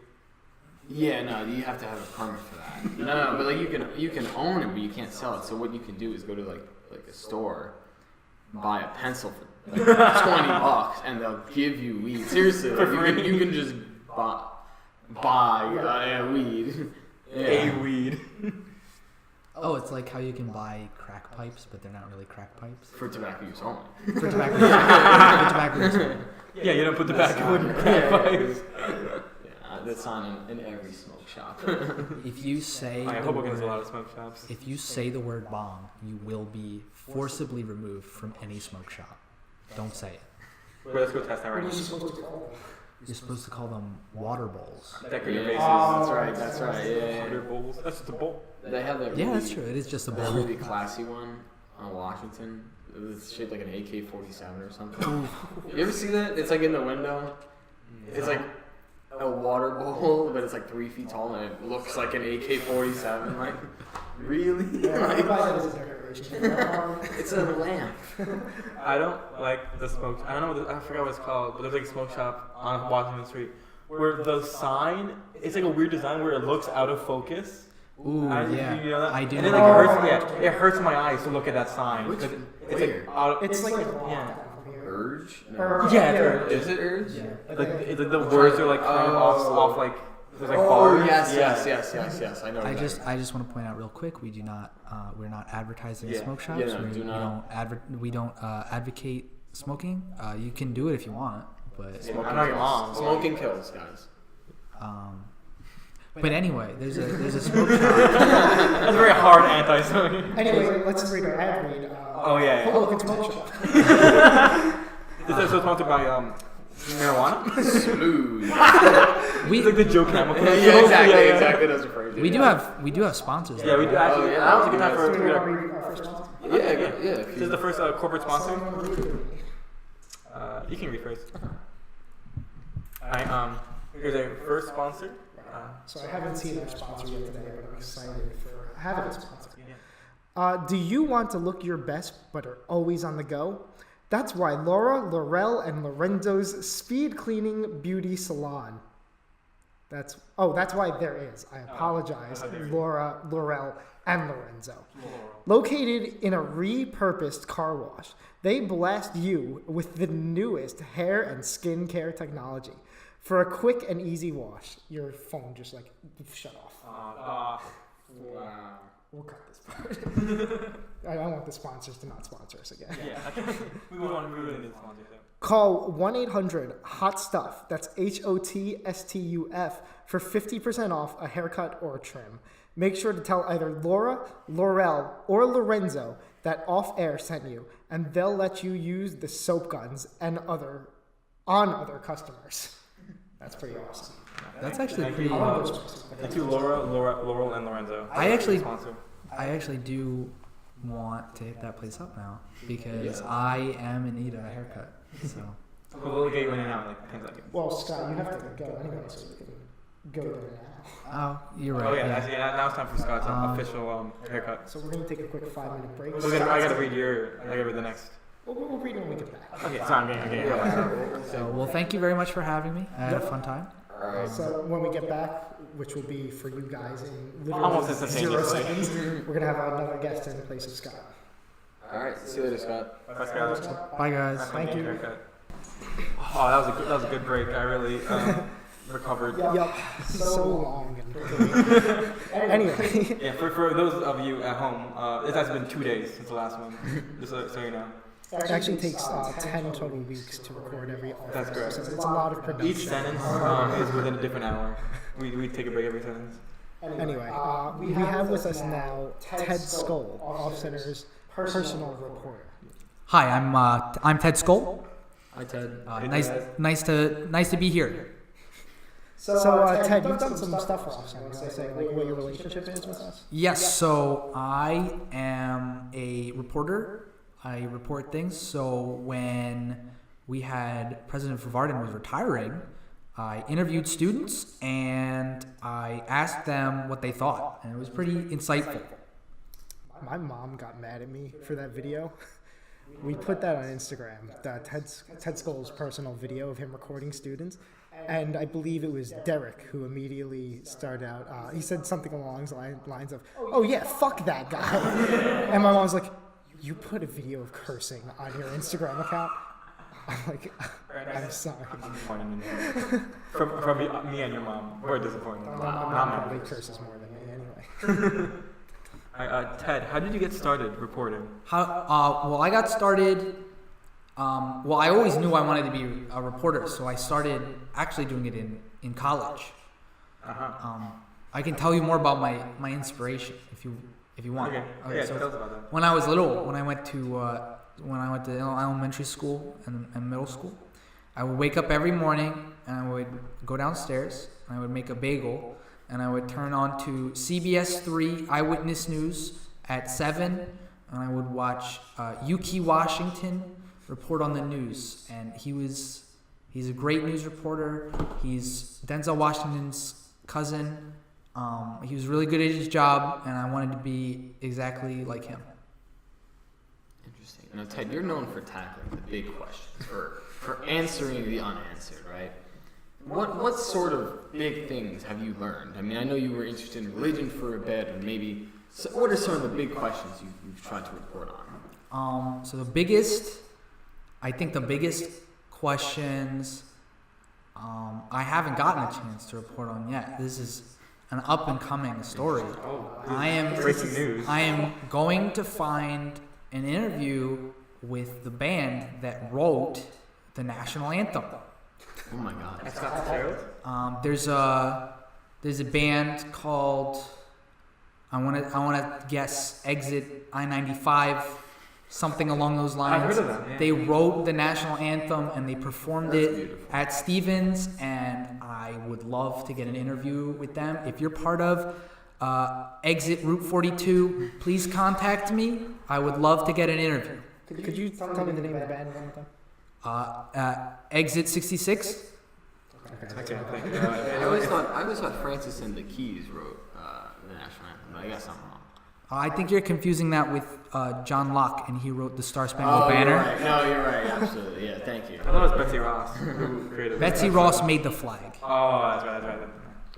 Yeah, no, you have to have a permit for that. No, but like you can own it, but you can't sell it. So what you can do is go to like a store, buy a pencil for like $20, and they'll give you weed. Seriously, like, you can just buy weed. Yeah. A weed. Oh, it's like how you can buy crack pipes, but they're not really crack pipes. For tobacco use only. For tobacco use only. Yeah, you don't put tobacco in your crack pipes. That's on in every smoke shop. If you say I hope there's a lot of smoke shops. If you say the word bong, you will be forcibly removed from any smoke shop. Don't say it. Wait, let's go test that right What are now. you supposed to call them? You're supposed to call them water bowls. Decorate your faces. That's right. Yeah. Water bowls. That's just a bowl. They have that. Yeah, that's true. It is just a bowl. really classy one on Washington. It's shaped like an AK-47 or something. You ever see that? It's like in the window. It's like a water bowl, but it's like 3 feet tall and it looks like an AK-47. Like, really? It's a lamp. I don't like the smoke. I don't know. I forgot what it's called, but there's like a smoke shop on Washington Street where the sign, it's like a weird design where it looks out of focus. Ooh, yeah. You know that? I do. And know it like that. hurts. Yeah, it hurts my eyes to look at that sign. Which- It's like out of, It's like yeah. Urge? Yeah, Is it Urge? Yeah. Like the words are like coming off like there's like bars. Yes. I know. I exactly. just want to point out real quick, we do not we're not advertising smoke shops. Yeah, no, we don't advocate smoking. You can do it if you want, but I'm not your mom. Smoking kills, guys. but anyway, there's a smoke shop. That's a very hard anti-smoking. Anyway, let's read our ad read. Oh yeah. Hoboken Smoke Shop. This episode's sponsored by marijuana. Smooth. It's like the Joe Camel. Exactly. That's referring to. We do have sponsors. Yeah, we do actually. yeah. That was a good time Do we want to for. read our first sponsor? Yeah. This is the first corporate sponsor. Someone read it. You can read first. Here's our first sponsor. So I haven't seen our sponsor yet today, but I'm excited for having a sponsor. Do you want to look your best but are always on the go? That's why Laura, Laurel, and Lorenzo's Speed Cleaning Beauty Salon. That's why there is. I apologize, Laura, Laurel, and Lorenzo. Located in a repurposed car wash, they blast you with the newest hair and skin care technology. For a quick and easy wash, your phone just like shut off. Wow. We'll cut this part. I don't want the sponsors to not sponsor us again. Yeah, we want to move into the sponsorship. Call 1-800-HOT-STUFF, that's HOTSTUF, for 50% off a haircut or a trim. Make sure to tell either Laura, Laurel, or Lorenzo that Off Air sent you, and they'll let you use the soap guns and other customers. That's pretty awesome. That's actually Thank pretty. you. Thank you, Laurel, and Lorenzo. I actually do want to hit that place up now because I am in need of a haircut. So We'll get you in and out in like 10 seconds. Well, Scott, you have to go anyway, so you can go there now. oh, you're right. Oh yeah, now it's time for Scott's official haircut. So we're going to take a quick 5-minute break. I gotta read the next. We'll read it when we get back. Okay, sorry, I'm getting. So, well, thank you very much for having me. I had a fun time. Alright. So when we get back, which will be for you guys in Almost literally 0 instantaneously. seconds, we're going to have another guest in place of Scott. Alright, see you later, Scott. Bye, Scott. Bye, guys. Thank you. Oh, that was a good break. I really. recovered. Yup. So long and anyway. Yeah, for those of you at home, it has been 2 days since the last one. Just so you know. It actually takes 10 total weeks to record every article. That's correct. So it's a lot of production. Each sentence is within a different hour. We take a break every sentence. Anyway, we have with us now Ted Scole, Off Center's personal reporter. Hi, I'm Ted Scole. Hi, Ted. Nice to be here. So, Ted, you've done some stuff for Off Center. Can I say like what your relationship is with us? Yes, so I am a reporter. I report things. So when we had President Varden was retiring, I interviewed students and I asked them what they thought, and it was pretty insightful. My mom got mad at me for that video. We put that on Instagram, Ted Scole's personal video of him recording students. And I believe it was Derek who immediately started out. He said something along the lines of, "Oh yeah, fuck that guy." And my mom was like, "You put a video of cursing on your Instagram account?" I'm like, "I'm sorry." From me and your mom, we're disappointed. My mom probably curses more than me anyway. Ted, how did you get started reporting? Well, I got started. I always knew I wanted to be a reporter, so I started actually doing it in college. I can tell you more about my inspiration if you want. Okay. Yeah, so tell us about that. when I was little, when I went to elementary school and middle school, I would wake up every morning and I would go downstairs and I would make a bagel and I would turn on to CBS 3 Eyewitness News at 7 and I would watch Yuki Washington report on the news, and he's a great news reporter. He's Denzel Washington's cousin. He was really good at his job, and I wanted to be exactly like him. Interesting. Now, Ted, you're known for tackling the big questions, for answering the unanswered, right? What sort of big things have you learned? I mean, I know you were interested in religion for a bit, and maybe what are some of the big questions you've tried to report on? So I think the biggest questions I haven't gotten a chance to report on yet. This is an up and coming story. Breaking news. I am going to find an interview with the band that wrote the national anthem. Oh my God. That's not true. There's a band called I want to guess Exit I-95. Something along those lines. I've heard of them, yeah. They wrote the national anthem and they performed at Stevens, and I would love to get an interview with them. If you're part of Exit Route 42, please contact me. I would love to get an interview. Could you tell me the name of the band one more time? Exit 66. Okay, thank you. I always thought Francis and the Keys wrote the national anthem, but I guess I'm wrong. I think you're confusing that with John Locke, and he wrote the Star Spangled Banner. You're right. No, you're right. Absolutely. Yeah, thank you. I thought it was Betsy Ross who created Betsy Ross made the flag. Oh, that's right.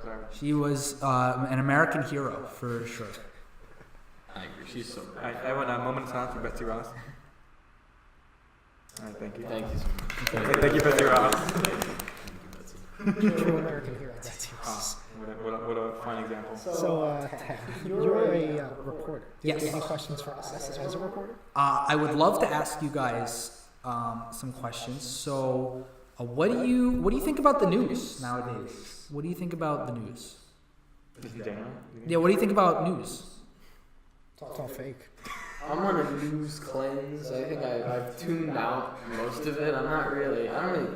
Sorry. She was an American hero for sure. I agree. She's so great. I want a moment of silence for Betsy Ross. All right, thank you. Thank you so much. Thank you, Betsy Ross. Thank you, Betsy. True American hero. That's yours. What a fine example. So, Ted, you're a reporter. Do you have Yes. any questions for us as a reporter? I would love to ask you guys some questions. So, what do you think about the news nowadays? What do you think about the news? Just in general? Yeah, what do you think about news? It's all fake. I'm on a news cleanse. I think I've tuned out most of it. I don't really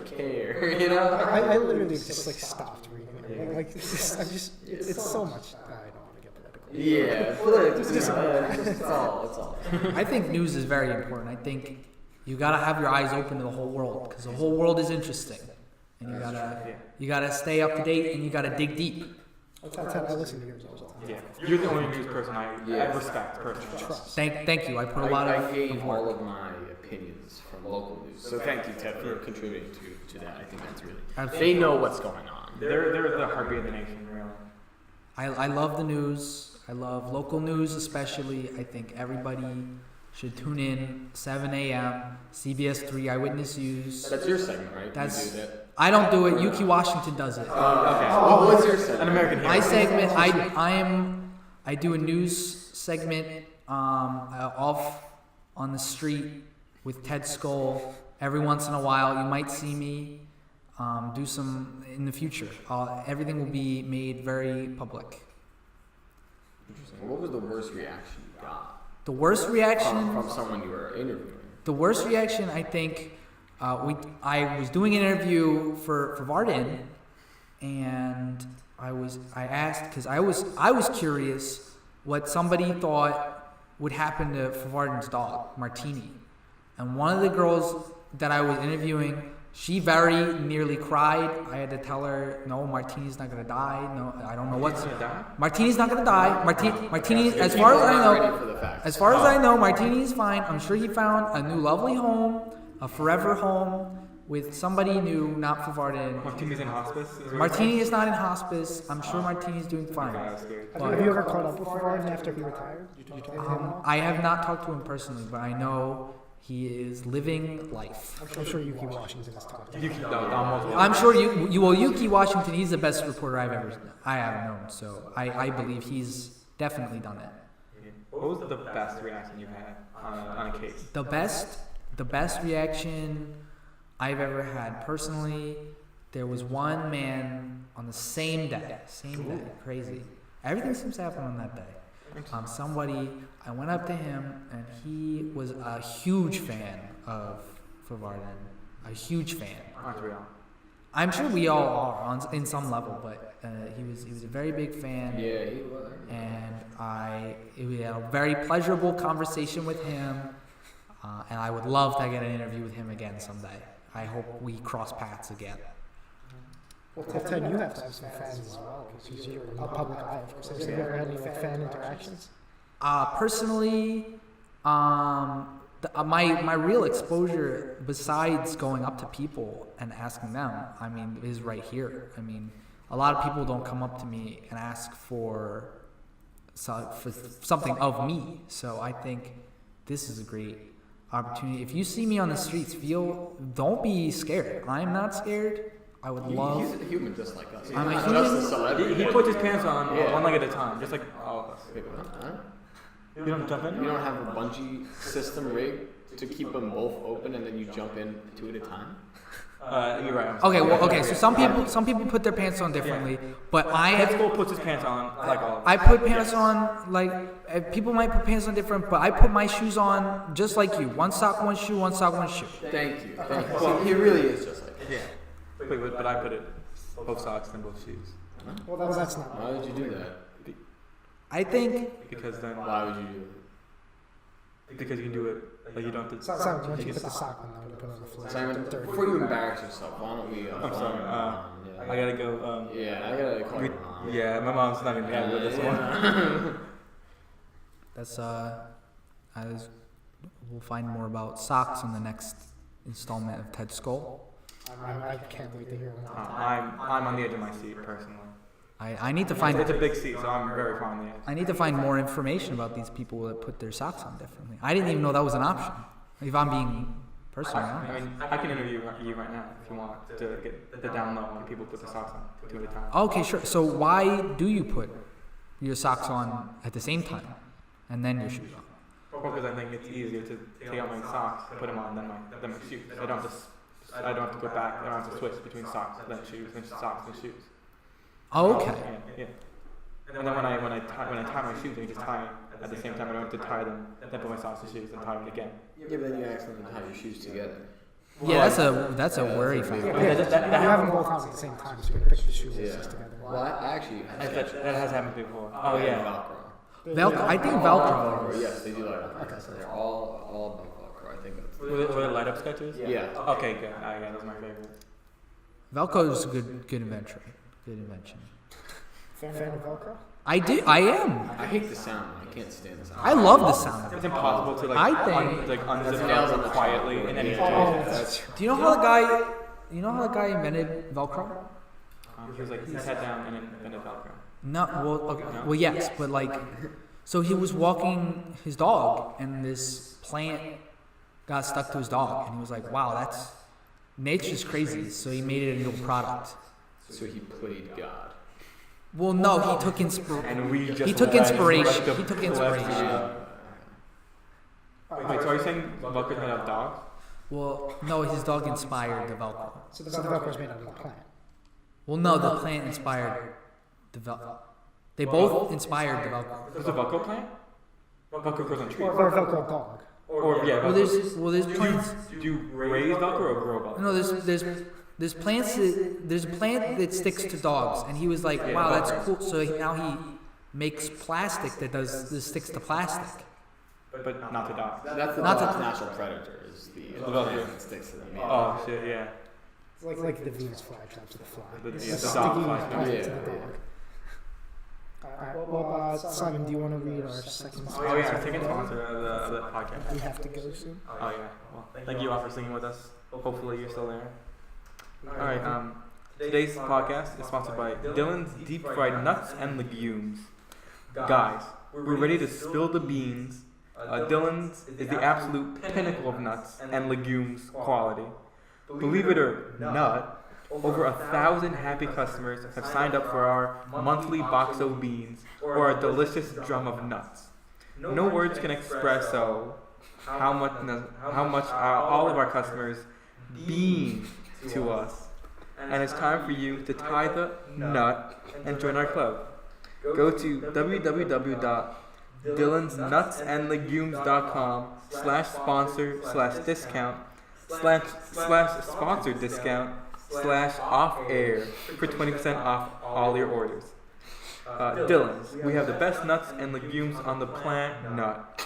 care, you know? I literally just stopped reading it. It's so much. I don't want to get political. Yeah, politics. It's all. I think news is very important. I think you gotta have your eyes open to the whole world because the whole world is interesting, and you gotta stay up to date and you gotta dig deep. I listen to yours all the time. Yeah. You're the only news person I respect personally. Trust. Thank you. I put a lot I of gave all of my opinions from local news. So thank you, Ted, for contributing to that. I think that's really. They know what's going on. They're the heartbeat of the nation, really. I love the news. I love local news especially. I think everybody should tune in 7 a.m. CBS 3 Eyewitness News. That's your segment, right? That's You do that. I don't do it. Yuki Washington does it. Okay. What's your segment? An American Hero. My segment, I do a news segment off on the street with Ted Scole. Every once in a while, you might see me do some in the future. Everything will be made very public. Interesting. What was the worst reaction you got? The worst reaction From someone you were interviewing? The worst reaction, I think, I was doing an interview for Varden, and I asked because I was curious what somebody thought would happen to Varden's dog, Martini, and one of the girls that I was interviewing, she very nearly cried. I had to tell her, no, Martini's not gonna die. No, I don't know what's. Martini's not gonna die. Martini, as far as I know, Martini's fine. I'm sure he found a new lovely home, a forever home with somebody new, not for Varden. Martini's in hospice? Martini is not in hospice. I'm sure Martini's doing fine. Have you ever caught up with Varden after he retired? I have not talked to him personally, but I know he is living life. I'm sure Yuki Washington is talking. I'm sure Yuki Washington, he's the best reporter I have known. So I believe he's definitely done it. What was the best reaction you've had on a case? The best reaction I've ever had personally, there was one man on the same day, crazy. Everything seems to happen on that day. I went up to him, and he was a huge fan of Varden, a huge fan. Aren't we all? I'm sure we all are in some level, but he was a very big fan. Yeah, he was. And we had a very pleasurable conversation with him, and I would love to get an interview with him again someday. I hope we cross paths again. Well, Ted, you have to have some fans as well, because you're in the public eye, of course. Have you ever had any fan interactions? Personally, my real exposure, besides going up to people and asking them, is right here. A lot of people don't come up to me and ask for something of me. So I think this is a great opportunity. If you see me on the streets, don't be scared. I'm not scared. I would love. He's a human just like us. I'm a Not human. just a celebrity. He puts his pants on one leg at a time, just like all of us. Wait, what? Huh? You don't jump in? You don't have a bungee system rigged to keep them both open, and then you jump in two at a time? You're right. Okay. So some people put their pants on differently, but Ted Scole puts his pants on like all of us. I put pants on like people might put pants on different, but I put my shoes on just like you. One sock, one shoe, one sock, one shoe. Thank you. See, he really is just like Yeah. But I put it both socks and both shoes. Well, that's not. Why would you do that? I think Because then Why would you do because you can do it like you don't have to. Simon, once you put the sock on, now you put it on the floor. it? Simon, Dirty. before you embarrass yourself, why don't we... I'm sorry. I gotta go. I gotta call your mom. Yeah, my mom's not gonna be happy with this one. that's we'll find more about socks in the next installment of Ted Scole. I can't wait to hear it. I'm on the edge of my seat personally. I need to find. It's a big seat, so I'm very far on the edge. I need to find more information about these people that put their socks on differently. I didn't even know that was an option. If I'm being personally honest. I can interview you right now if you want to get the down low when people put the socks on two at a time. Okay, sure. So why do you put your socks on at the same time and then your shoes on? Because I think it's easier to take out my socks, put them on, than my shoes. I don't have to go back. I don't have to switch between socks, then shoes, then socks and shoes. Oh, okay. Yeah. And then when I tie my shoes, I just tie at the same time. I don't have to tie them, then put my socks and shoes, and tie them again. Yeah, but then you accidentally tie your shoes together. Yeah, that's a worry factor. Yeah, you have them both on at the same time, so you can pick the shoes together. Well, I actually... That has happened before. Oh yeah. Velcro. I think Velcro. Yes, they do light up. Okay, so they're all about Velcro. I think that's... Were they light up sketches? Yeah. Okay, good. Yeah, that's my favorite. Velcro is a good invention. Good invention. Fan of Velcro? I am. I hate the sound. I can't stand the sound. I love the sound of It's it. impossible to I think- unzip Velcro quietly in any situation. Do you know how the guy invented Velcro? He was like, he sat down and invented Velcro. No, well, okay, well, yes, but like, So he was walking his dog, and this plant got stuck to his dog, and he was like, "Wow, that's nature's crazy." So he made it into a product. So he played God. Well, no, he took inspiration. And we just He took let inspiration. the He took collective- inspiration. Wait, so are you saying Velcro's made out of dogs? Well, no, his dog inspired the Velcro. So the Velcro's made out of the plant. Well, no, the plant inspired the Velcro. They both inspired the Velcro. Is a Velcro plant? Velcro grows on trees. Or a Velcro dog. Or yeah, Well, Velcro. there's plants. Do you raise Velcro or grow Velcro? No, there's plants. There's a plant that sticks to dogs, and he was like, "Wow, that's cool." So now he makes plastic that sticks to plastic. But not to dogs. That's the Not dog's to- natural predator is the Velcro. plant that sticks to them. Yeah. Oh shit, yeah. It's like the Venus flytrap to the fly. The It's dog sticky fly. plastic to Yeah. the dog. Alright, well, Simon, do you want to read our second sponsor? Oh yeah, second sponsor of the podcast. We have to go soon. Oh yeah. Well, thank you all for singing with us. Hopefully you're still there. All right. Today's podcast is sponsored by Dylan's Deep Fried Nuts and Legumes. Guys, we're ready to spill the beans. Dylan's is the absolute pinnacle of nuts and legumes quality. Believe it or not, over 1,000 happy customers have signed up for our monthly box of beans or our delicious drum of nuts. No words can express how much all of our customers bean to us. And it's time for you to tie the nut and join our club. Go to www.dylansnutsandlegumes.com/sponsor/discount/sponsor discount/off-air for 20% off all your orders. Dylan's, we have the best nuts and legumes on the plant nut.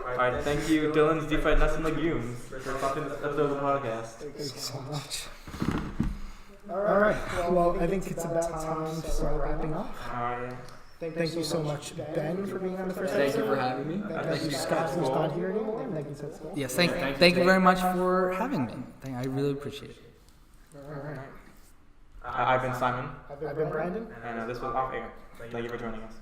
Alright, thank you, Dylan's Deep Fried Nuts and Legumes, for sponsoring this episode of the podcast. Thank you so much. Alright, well, I think it's about time to start wrapping up. Alright. Thank you so much, Ben, for being on the first Thank episode. you for having me. Thank you, Scott, who's not here anymore. And thank you, Ted Scole. Yes, thank you very much for having me. I really appreciate it. Alright. I've been Simon, I've been Brandon. and this was Off Air. Thank you for joining us.